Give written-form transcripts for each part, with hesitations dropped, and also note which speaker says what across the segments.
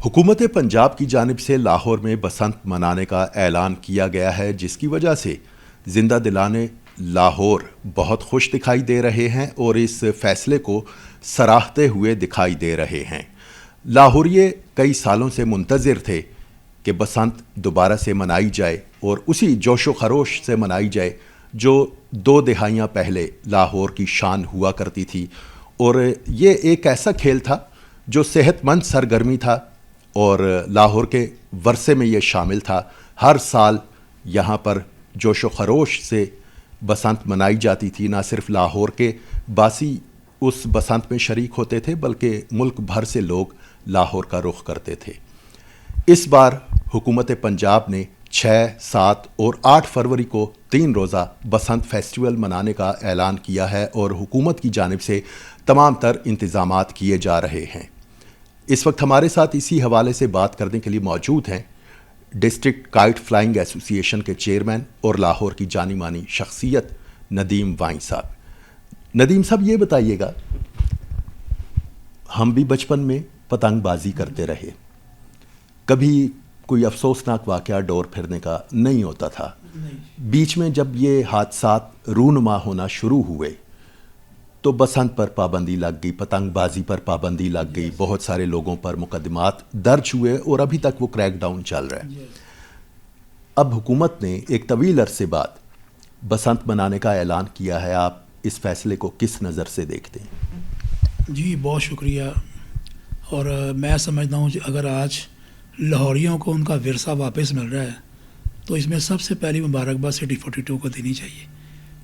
Speaker 1: حکومت پنجاب کی جانب سے لاہور میں بسنت منانے کا اعلان کیا گیا ہے، جس کی وجہ سے زندہ دلانے لاہور بہت خوش دکھائی دے رہے ہیں اور اس فیصلے کو سراہتے ہوئے دکھائی دے رہے ہیں۔ لاہوریے کئی سالوں سے منتظر تھے کہ بسنت دوبارہ سے منائی جائے اور اسی جوش و خروش سے منائی جائے جو 2 دہائیاں پہلے لاہور کی شان ہوا کرتی تھی، اور یہ ایک ایسا کھیل تھا جو صحت مند سرگرمی تھا اور لاہور کے ورثے میں یہ شامل تھا۔ ہر سال یہاں پر جوش و خروش سے بسنت منائی جاتی تھی، نہ صرف لاہور کے باسی اس بسنت میں شریک ہوتے تھے بلکہ ملک بھر سے لوگ لاہور کا رخ کرتے تھے۔ اس بار حکومت پنجاب نے 6، 7 اور 8 فروری کو 3 روزہ بسنت فیسٹیول منانے کا اعلان کیا ہے اور حکومت کی جانب سے تمام تر انتظامات کیے جا رہے ہیں۔ اس وقت ہمارے ساتھ اسی حوالے سے بات کرنے کے لیے موجود ہیں ڈسٹرکٹ کائٹ فلائنگ ایسوسی ایشن کے چیئرمین اور لاہور کی جانی مانی شخصیت ندیم وائیں صاحب۔ ندیم صاحب، یہ بتائیے گا، ہم بھی بچپن میں پتنگ بازی کرتے رہے، کبھی کوئی افسوسناک واقعہ ڈور پھرنے کا نہیں ہوتا تھا۔ بیچ میں جب یہ حادثات رونما ہونا شروع ہوئے تو بسنت پر پابندی لگ گئی، پتنگ بازی پر پابندی لگ گئی، بہت سارے لوگوں پر مقدمات درج ہوئے اور ابھی تک وہ کریک ڈاؤن چل رہا ہے۔ اب حکومت نے ایک طویل عرصے بعد بسنت منانے کا اعلان کیا ہے، آپ اس فیصلے کو کس نظر سے دیکھتے ہیں؟
Speaker 2: جی بہت شکریہ، اور میں سمجھتا ہوں کہ اگر آج لاہوریوں کو ان کا ورثہ واپس مل رہا ہے تو اس میں سب سے پہلی مبارکباد سٹی 42 کو دینی چاہیے،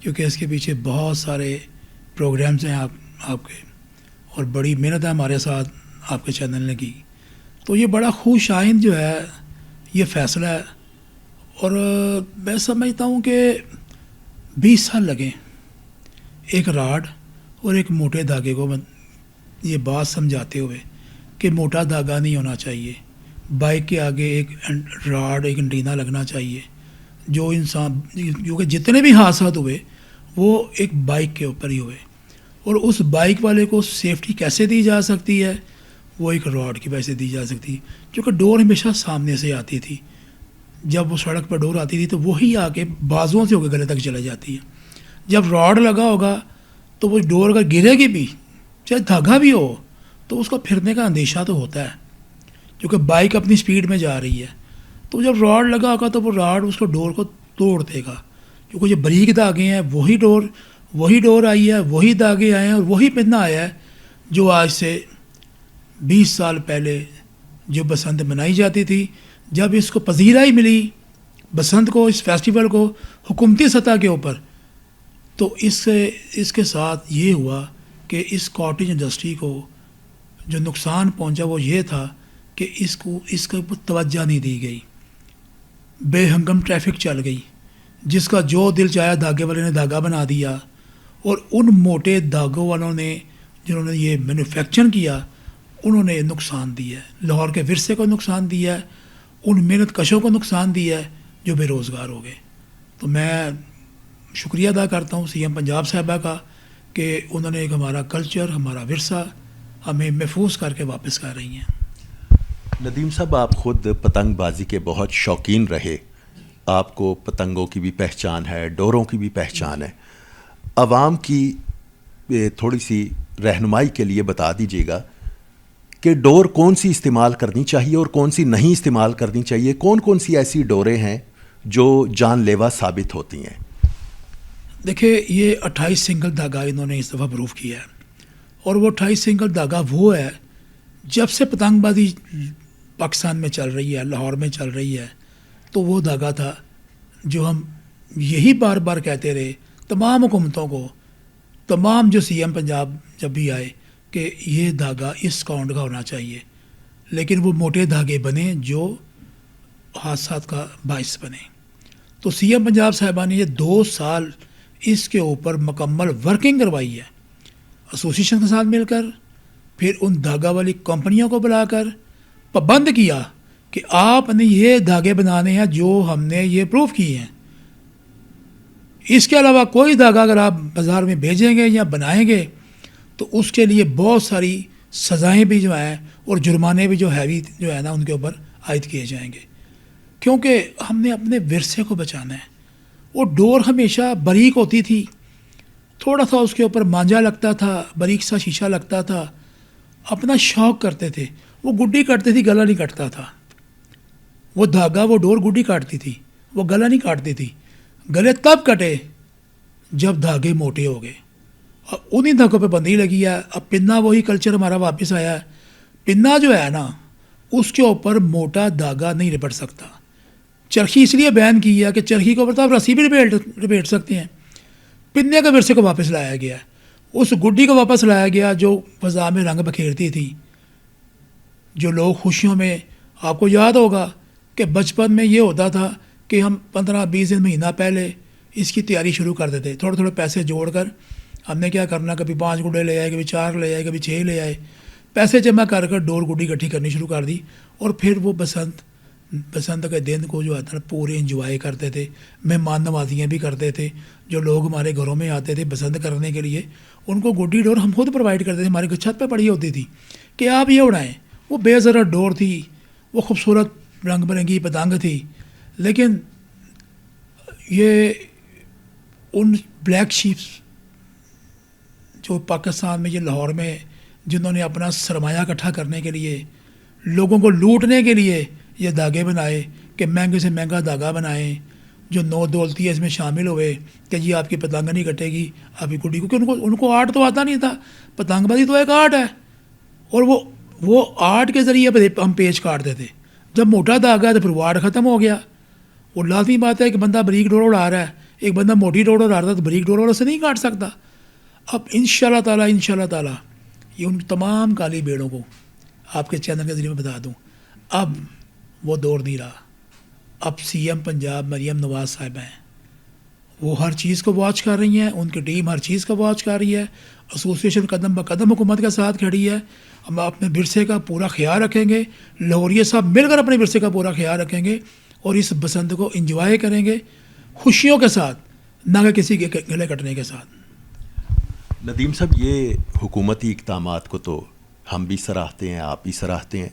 Speaker 2: کیونکہ اس کے پیچھے بہت سارے پروگرامز ہیں آپ کے، اور بڑی محنت ہے ہمارے ساتھ آپ کے چینل نے کی۔ تو یہ بڑا خوش آئند جو ہے یہ فیصلہ ہے، اور میں سمجھتا ہوں کہ 20 سال لگیں ایک راڈ اور ایک موٹے دھاگے کو یہ بات سمجھاتے ہوئے کہ موٹا دھاگا نہیں ہونا چاہیے، بائک کے آگے ایک راڈ، ایک انٹینا لگنا چاہیے، جو کہ جتنے بھی حادثات ہوئے وہ ایک بائک کے اوپر ہی ہوئے، اور اس بائک والے کو سیفٹی کیسے دی جا سکتی ہے؟ وہ ایک راڈ کی وجہ سے دی جا سکتی، کیونکہ ڈور ہمیشہ سامنے سے آتی تھی۔ جب وہ سڑک پر ڈور آتی تھی تو وہی آ کے بازوؤں سے ہو کے گلے تک چلے جاتی ہے۔ جب راڈ لگا ہوگا تو وہ ڈور اگر گرے گی بھی، چاہے دھاگا بھی ہو، تو اس کو پھرنے کا اندیشہ تو ہوتا ہے، کیونکہ بائک اپنی سپیڈ میں جا رہی ہے۔ تو جب راڈ لگا ہوگا تو وہ راڈ اس کو ڈور کو توڑ دے گا، کیونکہ جو بریک دھاگے ہیں وہی ڈور آئی ہے، وہی دھاگے آئے ہیں اور وہی پہنا آیا ہے جو آج سے 20 سال پہلے جو بسنت منائی جاتی تھی۔ جب اس کو پذیرائی ملی بسنت کو، اس فیسٹیول کو حکومتی سطح کے اوپر، تو اس کے ساتھ یہ ہوا کہ اس کاٹیج انڈسٹری کو جو نقصان پہنچا وہ یہ تھا کہ اس کے اوپر توجہ نہیں دی گئی، بے ہنگم ٹریفک چل گئی، جس کا جو دل چاہا دھاگے والے نے دھاگا بنا دیا، اور ان موٹے دھاگوں والوں نے جنہوں نے یہ مینوفیکچر کیا انہوں نے نقصان دیا ہے، لاہور کے ورثے کو نقصان دیا ہے، ان محنت کشوں کو نقصان دیا ہے جو بے روزگار ہو گئے۔ تو میں شکریہ ادا کرتا ہوں سی ایم پنجاب صاحبہ کا کہ انہوں نے ایک ہمارا کلچر، ہمارا ورثہ ہمیں محفوظ کر کے واپس کر رہی ہیں۔
Speaker 1: ندیم صاحب، آپ خود پتنگ بازی کے بہت شوقین رہے، آپ کو پتنگوں کی بھی پہچان ہے، ڈوروں کی بھی پہچان ہے۔ عوام کی تھوڑی سی رہنمائی کے لیے بتا دیجیے گا کہ ڈور کون سی استعمال کرنی چاہیے اور کون سی نہیں استعمال کرنی چاہیے، کون کون سی ایسی ڈوریں ہیں جو جان لیوا ثابت ہوتی ہیں؟
Speaker 2: دیکھیں، یہ 28 سنگل دھاگا انہوں نے اس دفعہ پروف کیا ہے، اور وہ 28 سنگل دھاگا وہ ہے جب سے پتنگ بازی پاکستان میں چل رہی ہے، لاہور میں چل رہی ہے، تو وہ دھاگا تھا جو ہم یہی بار بار کہتے رہے تمام حکومتوں کو، تمام جو سی ایم پنجاب جب بھی آئے کہ یہ دھاگا اس کاؤنٹ کا ہونا چاہیے، لیکن وہ موٹے دھاگے بنے جو حادثات کا باعث بنے۔ تو سی ایم پنجاب صاحبہ نے یہ 2 سال اس کے اوپر مکمل ورکنگ کروائی ہے، ایسوسیشن کے ساتھ مل کر، پھر ان دھاگا والی کمپنیوں کو بلا کر پابند کیا کہ آپ نے یہ دھاگے بنانے ہیں جو ہم نے یہ پروف کیے ہیں، اس کے علاوہ کوئی دھاگا اگر آپ بازار میں بھیجیں گے یا بنائیں گے تو اس کے لیے بہت ساری سزائیں بھی جو ہیں اور جرمانے بھی جو ہیوی جو ہے نا ان کے اوپر عائد کیے جائیں گے، کیونکہ ہم نے اپنے ورثے کو بچانا ہے۔ وہ ڈور ہمیشہ باریک ہوتی تھی، تھوڑا سا اس کے اوپر مانجا لگتا تھا، باریک سا شیشہ لگتا تھا، اپنا شوق کرتے تھے، وہ گڈی کاٹتے تھی، گلا نہیں کٹتا تھا۔ وہ دھاگا، وہ ڈور گڈی کاٹتی تھی، وہ گلا نہیں کاٹتی تھی۔ گلے تب کٹے جب دھاگے موٹے ہو گئے، اور انہی دھاگوں پہ بندھی لگی ہے۔ اب پنا وہی کلچر ہمارا واپس آیا ہے۔ پنا جو ہے نا اس کے اوپر موٹا دھاگا نہیں لپٹ سکتا۔ چرخی اس لیے بین کی ہے کہ چرخی کے اوپر تو آپ رسی بھی لپیٹ سکتے ہیں۔ پنے کے ورثے کو واپس لایا گیا، اس گڈی کو واپس لایا گیا جو فضا میں رنگ بکھیرتی تھی۔ جو لوگ خوشیوں میں، آپ کو یاد ہوگا کہ بچپن میں یہ ہوتا تھا کہ ہم 15-20 دن مہینہ پہلے اس کی تیاری شروع کر دیتے، تھوڑے تھوڑے پیسے جوڑ کر ہم نے کیا کرنا، کبھی 5 گڈے لے آئے، کبھی 4 لے آئے، کبھی 6 لے آئے، پیسے جمع کر کر ڈور گڈی اکٹھی کرنی شروع کر دی، اور پھر وہ بسنت کے دن کو جو آتا ہے پورے انجوائے کرتے تھے، مہمان نوازیاں بھی کرتے تھے۔ جو لوگ ہمارے گھروں میں آتے تھے بسنت کرنے کے لیے، ان کو گڈی ڈور ہم خود پرووائڈ کرتے تھے، ہماری چھت پہ پڑی ہوتی تھی کہ آپ یہ اڑائیں۔ وہ بے ضرر ڈور تھی، وہ خوبصورت رنگ برنگی پتنگ تھی، لیکن یہ ان بلیک شیپس جو پاکستان میں، یہ لاہور میں، جنہوں نے اپنا سرمایہ اکٹھا کرنے کے لیے، لوگوں کو لوٹنے کے لیے یہ دھاگے بنائے کہ مہنگے سے مہنگا دھاگا بنائیں، جو 9 دولتی اس میں شامل ہوئے کہ جی آپ کی پتنگ نہیں کٹے گی، آپ کی گڈی، کیونکہ ان کو آرٹ تو آتا نہیں تھا۔ پتنگ بازی تو ایک آرٹ ہے، اور وہ آرٹ کے ذریعے ہم پیچ کاٹتے تھے۔ جب موٹا دھاگا تو پھر وہ آرٹ ختم ہو گیا۔ وہ لازمی بات ہے کہ بندہ بریک ڈور اڑا رہا ہے، ایک بندہ موٹی ڈور اڑا رہا ہے تو بریک ڈور اسے نہیں کاٹ سکتا۔ اب انشاءاللہ تعالیٰ یہ ان تمام کالی بیڑوں کو آپ کے چینل کے ذریعے میں بتا دوں، اب وہ دور نہیں رہا۔ اب سی ایم پنجاب مریم نواز صاحبہ ہیں، وہ ہر چیز کو واچ کر رہی ہیں، ان کی ٹیم ہر چیز کو واچ کر رہی ہے، ایسوسیشن قدم بہ قدم حکومت کے ساتھ کھڑی ہے۔ ہم اپنے ورثے کا پورا خیال رکھیں گے، لاہوریے صاحب مل کر اپنے ورثے کا پورا خیال رکھیں گے، اور اس بسنت کو انجوائے کریں گے خوشیوں کے ساتھ، نہ کہ کسی کے گلے کٹنے کے ساتھ۔
Speaker 1: ندیم صاحب، یہ حکومتی اقدامات کو تو ہم بھی سراہتے ہیں، آپ بھی سراہتے ہیں۔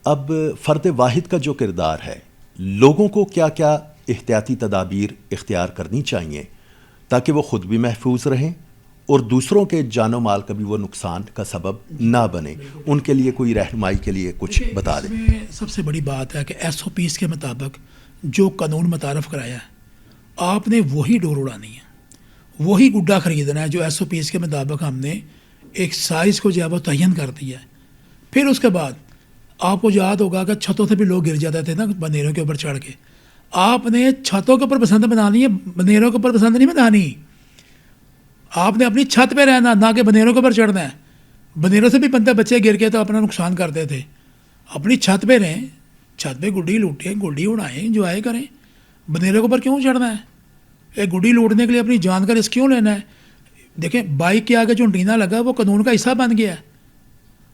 Speaker 1: اب فرد واحد کا جو کردار ہے، لوگوں کو کیا کیا احتیاطی تدابیر اختیار کرنی چاہیے تاکہ وہ خود بھی محفوظ رہیں اور دوسروں کے جان و مال کا بھی وہ نقصان کا سبب نہ بنے؟ ان کے لیے کوئی رہنمائی کے لیے کچھ بتا دیں۔
Speaker 2: اس میں سب سے بڑی بات ہے کہ SOPs کے مطابق جو قانون متعارف کرایا ہے، آپ نے وہی ڈور اڑانی ہے، وہی گڈا خریدنا ہے جو SOPs کے مطابق ہم نے ایک سائز کو جو ہے وہ تعین کر دیا ہے۔ پھر اس کے بعد آپ کو یاد ہوگا کہ چھتوں سے بھی لوگ گر جاتے تھے نا بندیروں کے اوپر چڑھ کے۔ آپ نے چھتوں کے اوپر پسند بنانی ہے، بندیروں کے اوپر پسند نہیں بنانی۔ آپ نے اپنی چھت پہ رہنا، نہ کہ بندیروں کے اوپر چڑھنا ہے۔ بندیروں سے بھی بچے گر کے تو اپنا نقصان کرتے تھے۔ اپنی چھت پہ رہیں، چھت پہ گڈی لوٹیں، گڈی اڑائیں، انجوائے کریں۔ بندیروں کے اوپر کیوں چڑھنا ہے؟ ایک گڈی لوٹنے کے لیے اپنی جان کا رسک کیوں لینا ہے؟ دیکھیں، بائک کے آگے جو انٹینا لگا وہ قانون کا حصہ بن گیا ہے۔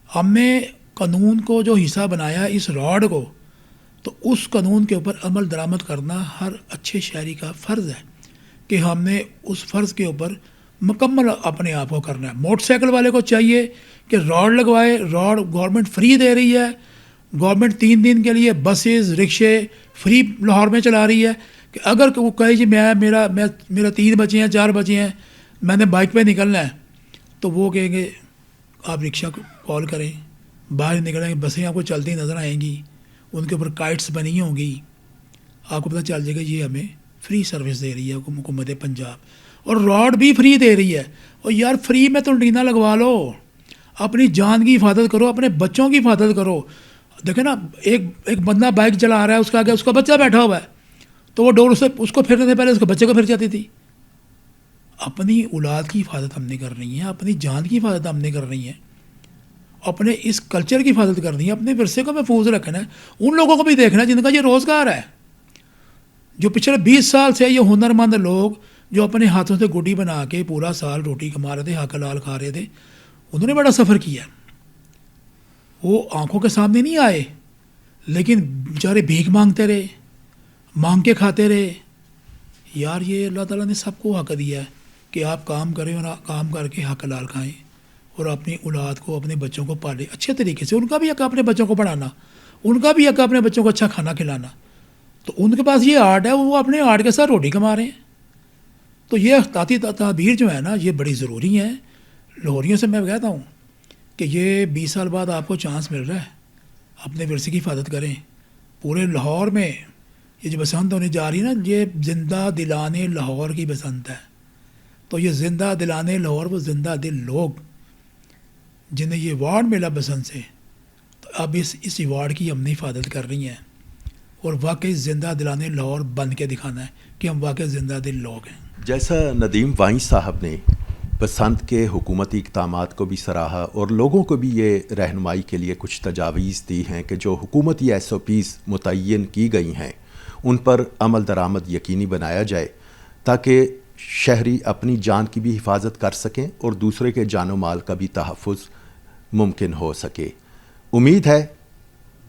Speaker 2: ہم نے قانون کو جو حصہ بنایا اس راڈ کو، تو اس قانون کے اوپر عمل درآمد کرنا ہر اچھے شہری کا فرض ہے کہ ہم نے اس فرض کے اوپر مکمل اپنے آپ کو کرنا ہے۔ موٹر سائیکل والے کو چاہیے کہ راڈ لگوائے، راڈ گورنمنٹ فری دے رہی ہے، گورنمنٹ 3 دن کے لیے بسز رکشے فری لاہور میں چلا رہی ہے، کہ اگر وہ کہے جی میرا 3 بچے ہیں 4 بچے ہیں، میں نے بائک پہ نکلنا ہے، تو وہ کہیں گے آپ رکشہ کال کریں، باہر نکلیں گے، بسیں آپ کو چلتی نظر آئیں گی، ان کے اوپر کائٹس بنی ہوں گی، آپ کو پتہ چل جائے گا یہ ہمیں فری سروس دے رہی ہے حکومت پنجاب، اور راڈ بھی فری دے رہی ہے۔ اور یار فری میں تو انٹینا لگوا لو، اپنی جان کی حفاظت کرو، اپنے بچوں کی حفاظت کرو۔ دیکھیں نا، ایک بندہ بائک چلا رہا ہے، اس کا آگے اس کا بچہ بیٹھا ہوا ہے، تو وہ ڈور اس کو پھرنے سے پہلے اس کے بچے کو پھر جاتی تھی۔ اپنی اولاد کی حفاظت ہم نے کرنی ہے، اپنی جان کی حفاظت ہم نے کرنی ہے، اپنے اس کلچر کی حفاظت کرنی ہے، اپنے ورثے کو محفوظ رکھنا ہے۔ ان لوگوں کو بھی دیکھنا ہے جن کا یہ روزگار ہے، جو پچھلے 20 سال سے یہ ہنرمند لوگ جو اپنے ہاتھوں سے گڈی بنا کے پورا سال روٹی کما رہے تھے، حق حلال کھا رہے تھے، انہوں نے بڑا سفر کیا۔ وہ آنکھوں کے سامنے نہیں آئے، لیکن بیچارے بھیک مانگتے رہے، مانگ کے کھاتے رہے۔ یار یہ اللہ تعالیٰ نے سب کو حق دیا ہے کہ آپ کام کریں اور کام کر کے حق حلال کھائیں، اور اپنی اولاد کو اپنے بچوں کو پالے اچھے طریقے سے. ان کا بھی حق اپنے بچوں کو پڑھانا, ان کا بھی حق اپنے بچوں کو اچھا کھانا کھلانا. تو ان کے پاس یہ آرٹ ہے, وہ اپنے آرٹ کے ساتھ روٹی کما رہے ہیں. تو یہ احتیاطی تدابیر جو ہے نا یہ بڑی ضروری ہیں. لاہوریوں سے میں کہتا ہوں کہ یہ 20 سال بعد آپ کو چانس مل رہا ہے, اپنے ورثے کی حفاظت کریں. پورے لاہور میں یہ جو بسنت ہونے جا رہی ہے نا, یہ زندہ دلانے لاہور کی بسنت ہے. تو یہ زندہ دلانے لاہور, وہ زندہ دل لوگ جنہیں یہ ایوارڈ ملا بسنت سے, تو اب اس ایوارڈ کی ہم نے حفاظت کر رہی ہیں اور واقعی زندہ دلانے لاہور بن کے دکھانا ہے کہ ہم واقعی زندہ دل لوگ ہیں.
Speaker 1: جیسا ندیم وائیں صاحب نے بسنت کے حکومتی اقدامات کو بھی سراہا اور لوگوں کو بھی یہ رہنمائی کے لیے کچھ تجاویز دی ہیں کہ جو حکومتی SOPs متعین کی گئی ہیں ان پر عمل درآمد یقینی بنایا جائے تاکہ شہری اپنی جان کی بھی حفاظت کر سکیں اور دوسرے کے جان و مال کا بھی تحفظ ممکن ہو سکے. امید ہے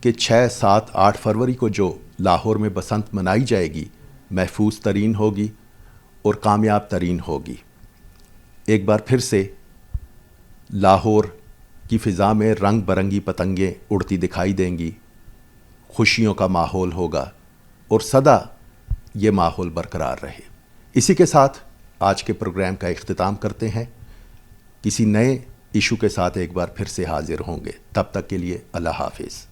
Speaker 1: کہ 6, 7, 8 فروری کو جو لاہور میں بسنت منائی جائے گی محفوظ ترین ہوگی اور کامیاب ترین ہوگی. ایک بار پھر سے لاہور کی فضا میں رنگ برنگی پتنگیں اڑتی دکھائی دیں گی, خوشیوں کا ماحول ہوگا اور سدا یہ ماحول برقرار رہے. اسی کے ساتھ آج کے پروگرام کا اختتام کرتے ہیں. کسی نئے ایشو کے ساتھ ایک بار پھر سے حاضر ہوں گے. تب تک کے لیے اللہ حافظ.